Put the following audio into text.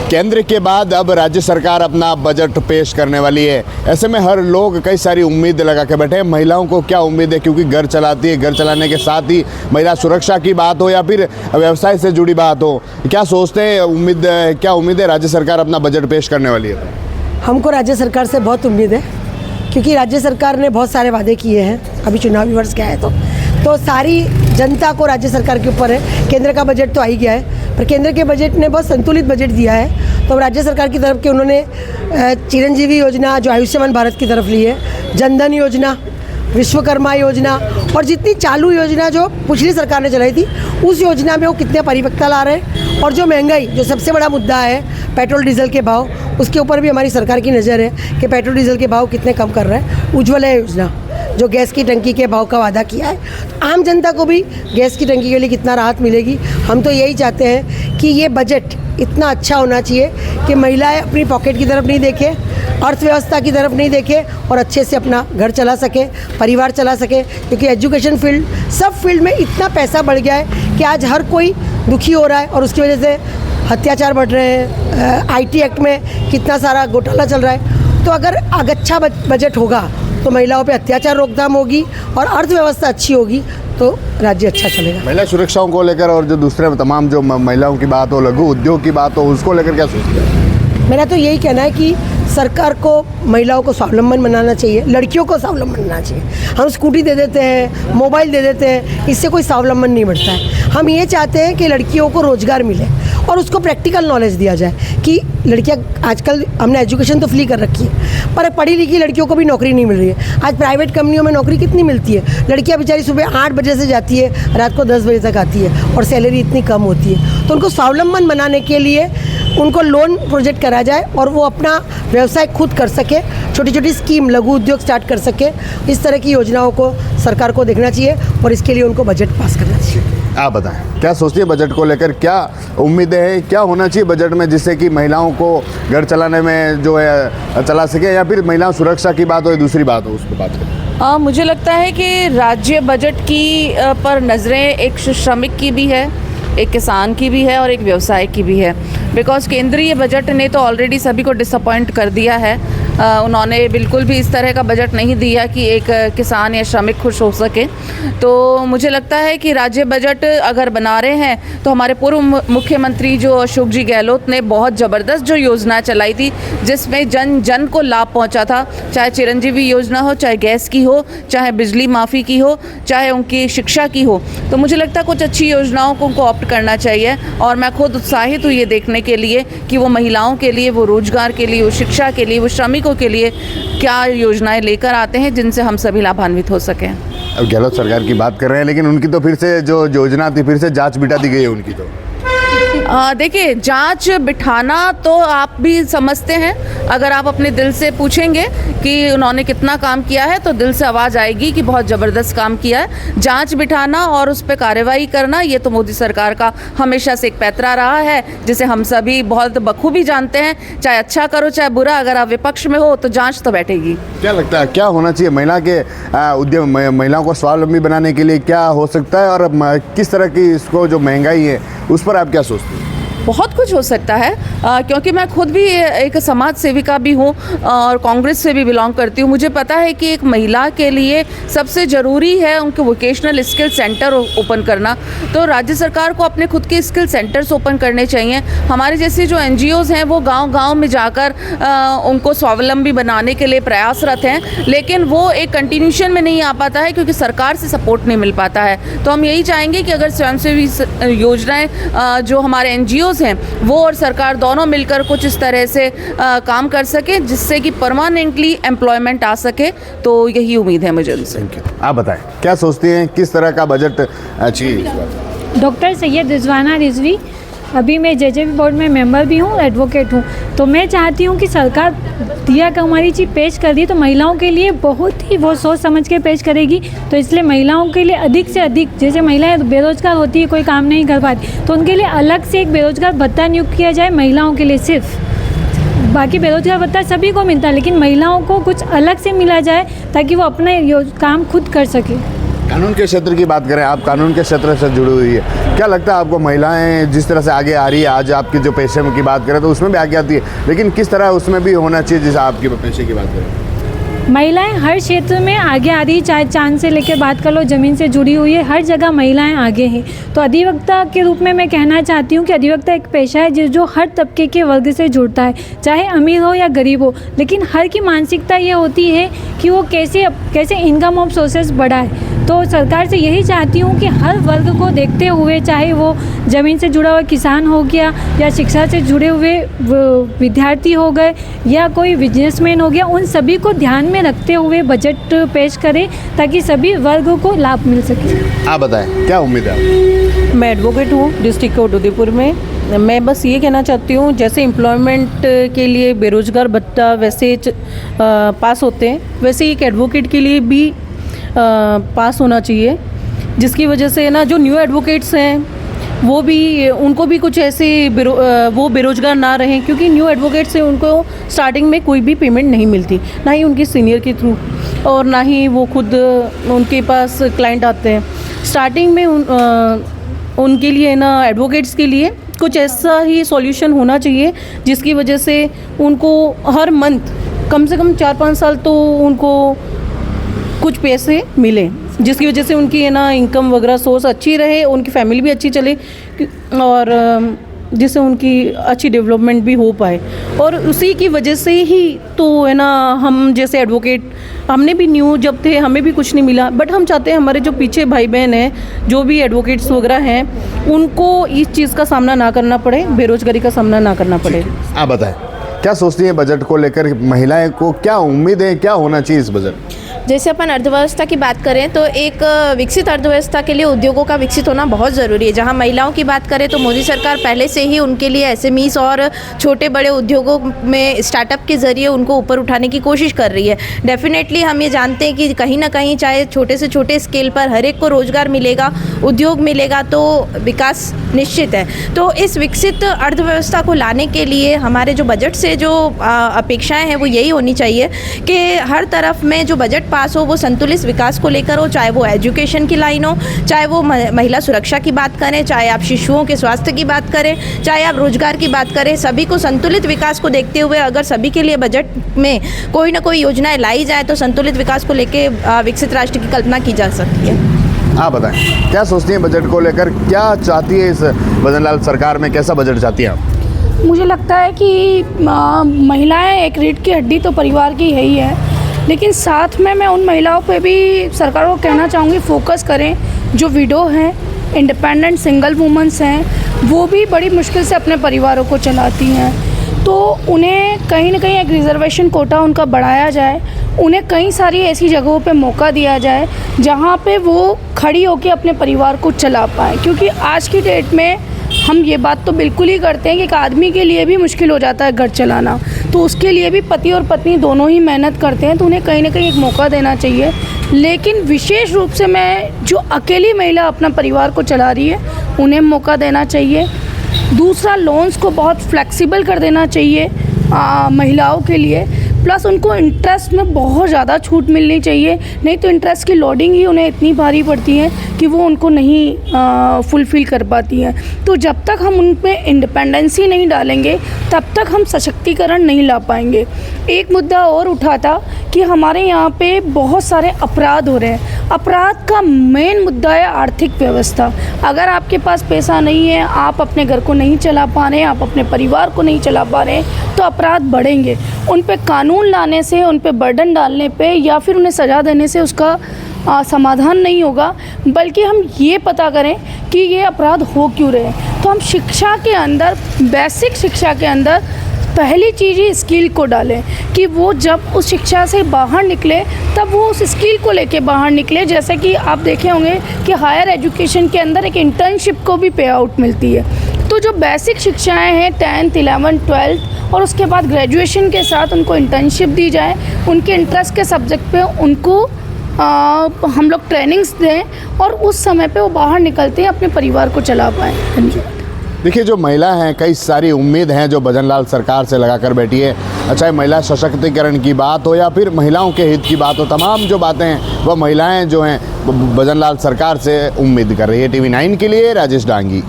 केंद्र के बाद अब राज्य सरकार अपना बजट पेश करने वाली है। ऐसे में हर लोग कई सारी उम्मीद लगा के बैठे हैं। महिलाओं को क्या उम्मीद है, क्योंकि घर चलाती है, घर चलाने के साथ ही महिला सुरक्षा की बात हो या फिर व्यवसाय से जुड़ी बात हो, क्या सोचते हैं, क्या उम्मीद है राज्य सरकार अपना बजट पेश करने वाली है? हमको राज्य सरकार से बहुत उम्मीद है, क्योंकि राज्य सरकार ने बहुत सारे वादे किए हैं। अभी चुनावी वर्ष क्या है तो सारी जनता को राज्य सरकार के ऊपर है। केंद्र का बजट तो आ ही गया है, पर केंद्र के बजट ने बहुत संतुलित बजट दिया है। तो राज्य सरकार की तरफ के उन्होंने चिरंजीवी योजना जो आयुष्मान भारत की तरफ ली है, जनधन योजना, विश्वकर्मा योजना और जितनी चालू योजना जो पिछली सरकार ने चलाई थी, उस योजना में वो कितने परिपक्वता ला रहे हैं। और जो महंगाई, जो सबसे बड़ा मुद्दा है पेट्रोल डीजल के भाव, उसके ऊपर भी हमारी सरकार की नज़र है कि पेट्रोल डीजल के भाव कितने कम कर रहे हैं। उज्ज्वला योजना जो गैस की टंकी के भाव का वादा किया है, आम जनता को भी गैस की टंकी के लिए कितना राहत मिलेगी। हम तो यही चाहते हैं कि ये बजट इतना अच्छा होना चाहिए कि महिलाएं अपनी पॉकेट की तरफ नहीं देखें, अर्थव्यवस्था की तरफ नहीं देखें और अच्छे से अपना घर चला सके, परिवार चला सके। क्योंकि एजुकेशन फील्ड, सब फील्ड में इतना पैसा बढ़ गया है कि आज हर कोई दुखी हो रहा है और उसकी वजह से अत्याचार बढ़ रहे हैं। आईटी एक्ट में कितना सारा घोटाला चल रहा है। तो अगर अच्छा बजट होगा तो महिलाओं पे अत्याचार रोकथाम होगी और अर्थव्यवस्था अच्छी होगी तो राज्य अच्छा चलेगा। महिला सुरक्षाओं को लेकर और जो दूसरे तमाम जो महिलाओं की बात हो, लघु उद्योग की बात हो, उसको लेकर क्या सोचते हैं? मेरा तो यही कहना है कि सरकार को महिलाओं को स्वावलंबन बनाना चाहिए, लड़कियों को स्वावलंबन बनाना चाहिए। हम स्कूटी दे देते हैं, मोबाइल दे देते हैं, इससे कोई स्वावलंबन नहीं बढ़ता है। हम ये चाहते हैं कि लड़कियों को रोज़गार मिले और उसको प्रैक्टिकल नॉलेज दिया जाए कि लड़कियां, आजकल हमने एजुकेशन तो फ्री कर रखी है, पर पढ़ी लिखी लड़कियों को भी नौकरी नहीं मिल रही है। आज प्राइवेट कंपनियों में नौकरी कितनी मिलती है? लड़कियां बेचारी सुबह 8 बजे से जाती है, रात को 10 बजे तक आती है और सैलरी इतनी कम होती है। तो उनको स्वावलंबन बनाने के लिए उनको लोन प्रोजेक्ट करा जाए और वो अपना व्यवसाय खुद कर सके, छोटी छोटी स्कीम, लघु उद्योग स्टार्ट कर सके। इस तरह की योजनाओं को सरकार को देखना चाहिए और इसके लिए उनको बजट पास करना चाहिए। आप बताएं, क्या सोचती है बजट को लेकर, क्या उम्मीदें हैं, क्या होना चाहिए बजट में जिससे कि महिलाओं को घर चलाने में जो है चला सके, या फिर महिला सुरक्षा की बात हो या दूसरी बात हो, उसको बात करें? मुझे लगता है कि राज्य बजट की पर नज़रें एक श्रमिक की भी है, एक किसान की भी है और एक व्यवसाय की भी है। बिकॉज़ केंद्रीय बजट ने तो ऑलरेडी सभी को डिसअपॉइंट कर दिया है। उन्होंने बिल्कुल भी इस तरह का बजट नहीं दिया कि एक किसान या श्रमिक खुश हो सके। तो मुझे लगता है कि राज्य बजट अगर बना रहे हैं तो हमारे पूर्व मुख्यमंत्री जो अशोक जी गहलोत ने बहुत ज़बरदस्त जो योजना चलाई थी, जिसमें जन जन को लाभ पहुंचा था, चाहे चिरंजीवी योजना हो, चाहे गैस की हो, चाहे बिजली माफ़ी की हो, चाहे उनकी शिक्षा की हो। तो मुझे लगता है कुछ अच्छी योजनाओं को उनको ऑप्ट करना चाहिए और मैं खुद उत्साहित हूँ ये देखने के लिए कि वो महिलाओं के लिए, वो रोजगार के लिए, वो शिक्षा के लिए, वो श्रमिकों के लिए क्या योजनाएं लेकर आते हैं जिनसे हम सभी लाभान्वित हो सकें। अब गहलोत सरकार की बात कर रहे हैं, लेकिन उनकी तो फिर से जो योजना थी फिर से जांच बिठा दी गई है उनकी। तो देखिए, जांच बिठाना तो आप भी समझते हैं। अगर आप अपने दिल से पूछेंगे कि उन्होंने कितना काम किया है तो दिल से आवाज़ आएगी कि बहुत ज़बरदस्त काम किया है। जांच बिठाना और उस पर कार्रवाई करना, ये तो मोदी सरकार का हमेशा से एक पैतरा रहा है, जिसे हम सभी बहुत बखूबी जानते हैं। चाहे अच्छा करो चाहे बुरा, अगर आप विपक्ष में हो तो जांच तो बैठेगी। क्या लगता है क्या होना चाहिए महिला के उद्यम, महिलाओं को स्वावलंबी बनाने के लिए क्या हो सकता है, और किस तरह की इसको जो महंगाई है उस पर आप क्या सोचते हैं? बहुत कुछ हो सकता है, क्योंकि मैं खुद भी एक समाज सेविका भी हूँ और कांग्रेस से भी बिलोंग करती हूँ। मुझे पता है कि एक महिला के लिए सबसे ज़रूरी है उनके वोकेशनल स्किल सेंटर ओपन करना। तो राज्य सरकार को अपने खुद के स्किल सेंटर्स ओपन करने चाहिए। हमारे जैसे जो NGOs हैं वो गांव-गांव में जाकर उनको स्वावलंबी बनाने के लिए प्रयासरत हैं, लेकिन वो एक कंटिन्यूशन में नहीं आ पाता है क्योंकि सरकार से सपोर्ट नहीं मिल पाता है। तो हम यही चाहेंगे कि अगर स्वयंसेवी योजनाएँ जो हमारे NGOs हैं वो और सरकार दोनों मिलकर कुछ इस तरह से काम कर सके जिससे कि परमानेंटली एम्प्लॉयमेंट आ सके, तो यही उम्मीद है मुझे उनसे। आप बताएं, क्या सोचती हैं किस तरह का बजट चाहिए? डॉक्टर सैयद रिजवाना रिजवी, अभी मैं JJB बोर्ड में मेंबर भी हूँ, एडवोकेट हूँ। तो मैं चाहती हूँ कि सरकार दिया का हमारी चीज़ पेश कर दी तो महिलाओं के लिए बहुत ही वो सोच समझ के पेश करेगी। तो इसलिए महिलाओं के लिए अधिक से अधिक, जैसे महिलाएं बेरोजगार होती है, कोई काम नहीं कर पाती, तो उनके लिए अलग से एक बेरोजगार भत्ता नियुक्त किया जाए महिलाओं के लिए सिर्फ। बाकी बेरोजगार भत्ता सभी को मिलता है, लेकिन महिलाओं को कुछ अलग से मिला जाए ताकि वो अपना काम खुद कर सके। कानून के क्षेत्र की बात करें, आप कानून के क्षेत्र से जुड़ी हुई है, क्या लगता है आपको महिलाएं जिस तरह से आगे आ रही है, आज आपकी जो पेशे की बात करें तो उसमें भी आगे आती है, लेकिन किस तरह उसमें भी होना चाहिए जैसे आपकी पेशे की बात करें? महिलाएं हर क्षेत्र में आगे आ रही है, चाहे चांद से लेकर बात कर लो, ज़मीन से जुड़ी हुई है, हर जगह महिलाएं आगे हैं। तो अधिवक्ता के रूप में मैं कहना चाहती हूँ कि अधिवक्ता एक पेशा है जो हर तबके के वर्ग से जुड़ता है, चाहे अमीर हो या गरीब हो, लेकिन हर की मानसिकता ये होती है कि वो कैसे इनकम ऑफ सोर्सेस बढ़ाए। तो सरकार से यही चाहती हूँ कि हर वर्ग को देखते हुए, चाहे वो ज़मीन से जुड़ा हुआ किसान हो गया या शिक्षा से जुड़े हुए विद्यार्थी हो गए या कोई बिजनेसमैन हो गया, उन सभी को ध्यान में रखते हुए बजट पेश करें ताकि सभी वर्गों को लाभ मिल सके। आप बताएं क्या उम्मीद है? मैं एडवोकेट हूँ डिस्ट्रिक्ट कोर्ट उदयपुर में। मैं बस ये कहना चाहती हूँ, जैसे एम्प्लॉयमेंट के लिए बेरोजगार भत्ता वैसे पास होते हैं, वैसे ही एक एडवोकेट के लिए भी पास होना चाहिए, जिसकी वजह से ना जो न्यू एडवोकेट्स हैं वो भी, उनको भी कुछ ऐसे वो बेरोजगार ना रहें, क्योंकि न्यू एडवोकेट से उनको स्टार्टिंग में कोई भी पेमेंट नहीं मिलती, ना ही उनके सीनियर के थ्रू और ना ही वो खुद उनके पास क्लाइंट आते हैं। स्टार्टिंग में उनके लिए ना एडवोकेट्स के लिए कुछ ऐसा ही सॉल्यूशन होना चाहिए जिसकी वजह से उनको हर मंथ कम से कम 4-5 साल तो उनको कुछ पैसे मिले, जिसकी वजह से उनकी है ना इनकम वगैरह सोर्स अच्छी रहे, उनकी फैमिली भी अच्छी चले और जिससे उनकी अच्छी डेवलपमेंट भी हो पाए। और उसी की वजह से ही तो है ना, हम जैसे एडवोकेट, हमने भी न्यू जब थे हमें भी कुछ नहीं मिला, बट हम चाहते हैं हमारे जो पीछे भाई बहन हैं, जो भी एडवोकेट्स वगैरह हैं, उनको इस चीज़ का सामना ना करना पड़े, बेरोजगारी का सामना ना करना पड़े। आप बताएं क्या सोचती हैं बजट को लेकर, महिलाएं को क्या उम्मीद है, क्या होना चाहिए इस बजट? जैसे अपन अर्थव्यवस्था की बात करें तो एक विकसित अर्थव्यवस्था के लिए उद्योगों का विकसित होना बहुत ज़रूरी है। जहां महिलाओं की बात करें तो मोदी सरकार पहले से ही उनके लिए एसएमईज और छोटे बड़े उद्योगों में स्टार्टअप के ज़रिए उनको ऊपर उठाने की कोशिश कर रही है। डेफिनेटली हम ये जानते हैं कि कहीं ना कहीं चाहे छोटे से छोटे स्केल पर हर एक को रोज़गार मिलेगा, उद्योग मिलेगा तो विकास निश्चित है। तो इस विकसित अर्थव्यवस्था को लाने के लिए हमारे जो बजट से जो अपेक्षाएँ हैं वो यही होनी चाहिए कि हर तरफ में जो बजट पास हो वो संतुलित विकास को लेकर हो, चाहे वो एजुकेशन की लाइन हो, चाहे वो महिला सुरक्षा की बात करें, चाहे आप शिशुओं के स्वास्थ्य की बात करें, चाहे आप रोजगार की बात करें, सभी को संतुलित विकास को देखते हुए अगर सभी के लिए बजट में कोई ना कोई योजनाएं लाई जाए तो संतुलित विकास को लेकर विकसित राष्ट्र की कल्पना की जा सकती है। आप बताएं क्या सोचती हैं बजट को लेकर, क्या चाहती है इस भजनलाल सरकार में, कैसा बजट चाहती हैं आप? मुझे लगता है कि महिलाएं एक रीढ़ की हड्डी तो परिवार की है ही है, लेकिन साथ में मैं उन महिलाओं पे भी सरकार को कहना चाहूँगी फोकस करें जो विडो हैं, इंडिपेंडेंट सिंगल वुमेंस हैं, वो भी बड़ी मुश्किल से अपने परिवारों को चलाती हैं। तो उन्हें कहीं ना कहीं एक रिजर्वेशन कोटा उनका बढ़ाया जाए, उन्हें कई सारी ऐसी जगहों पे मौका दिया जाए जहाँ पे वो खड़ी होकर अपने परिवार को चला पाए, क्योंकि आज की डेट में हम ये बात तो बिल्कुल ही करते हैं कि एक आदमी के लिए भी मुश्किल हो जाता है घर चलाना, तो उसके लिए भी पति और पत्नी दोनों ही मेहनत करते हैं, तो उन्हें कहीं ना कहीं एक मौका देना चाहिए। लेकिन विशेष रूप से मैं जो अकेली महिला अपना परिवार को चला रही है उन्हें मौका देना चाहिए। दूसरा, लोन्स को बहुत फ्लेक्सिबल कर देना चाहिए महिलाओं के लिए, प्लस उनको इंटरेस्ट में बहुत ज़्यादा छूट मिलनी चाहिए, नहीं तो इंटरेस्ट की लोडिंग ही उन्हें इतनी भारी पड़ती है कि वो उनको नहीं फुलफ़िल कर पाती हैं। तो जब तक हम उन पे इंडिपेंडेंसी नहीं डालेंगे तब तक हम सशक्तिकरण नहीं ला पाएंगे। एक मुद्दा और उठा था कि हमारे यहाँ पे बहुत सारे अपराध हो रहे हैं। अपराध का मेन मुद्दा है आर्थिक व्यवस्था। अगर आपके पास पैसा नहीं है, आप अपने घर को नहीं चला पा रहे हैं, आप अपने परिवार को नहीं चला पा रहे हैं, तो अपराध बढ़ेंगे। उन पे कानून लाने से, उन पे बर्डन डालने पे या फिर उन्हें सज़ा देने से उसका समाधान नहीं होगा, बल्कि हम ये पता करें कि ये अपराध हो क्यों रहे हैं। तो हम शिक्षा के अंदर, बेसिक शिक्षा के अंदर पहली चीज़ ही स्किल को डालें कि वो जब उस शिक्षा से बाहर निकले तब वो उस स्किल को लेके बाहर निकले। जैसे कि आप देखे होंगे कि हायर एजुकेशन के अंदर एक इंटर्नशिप को भी पे आउट मिलती है। तो जो बेसिक शिक्षाएं हैं 10th, 11th, 12th और उसके बाद ग्रेजुएशन के साथ उनको इंटर्नशिप दी जाए, उनके इंटरेस्ट के सब्जेक्ट पे उनको हम लोग ट्रेनिंग्स दें और उस समय पे वो बाहर निकलते हैं अपने परिवार को चला पाएँ। देखिए जो महिला हैं, कई सारी उम्मीद हैं जो भजनलाल सरकार से लगा कर बैठी है। चाहे महिला सशक्तिकरण की बात हो या फिर महिलाओं के हित की बात हो, तमाम जो बातें हैं वह महिलाएं जो हैं भजन लाल सरकार से उम्मीद कर रही है। TV9 के लिए राजेश डांगी।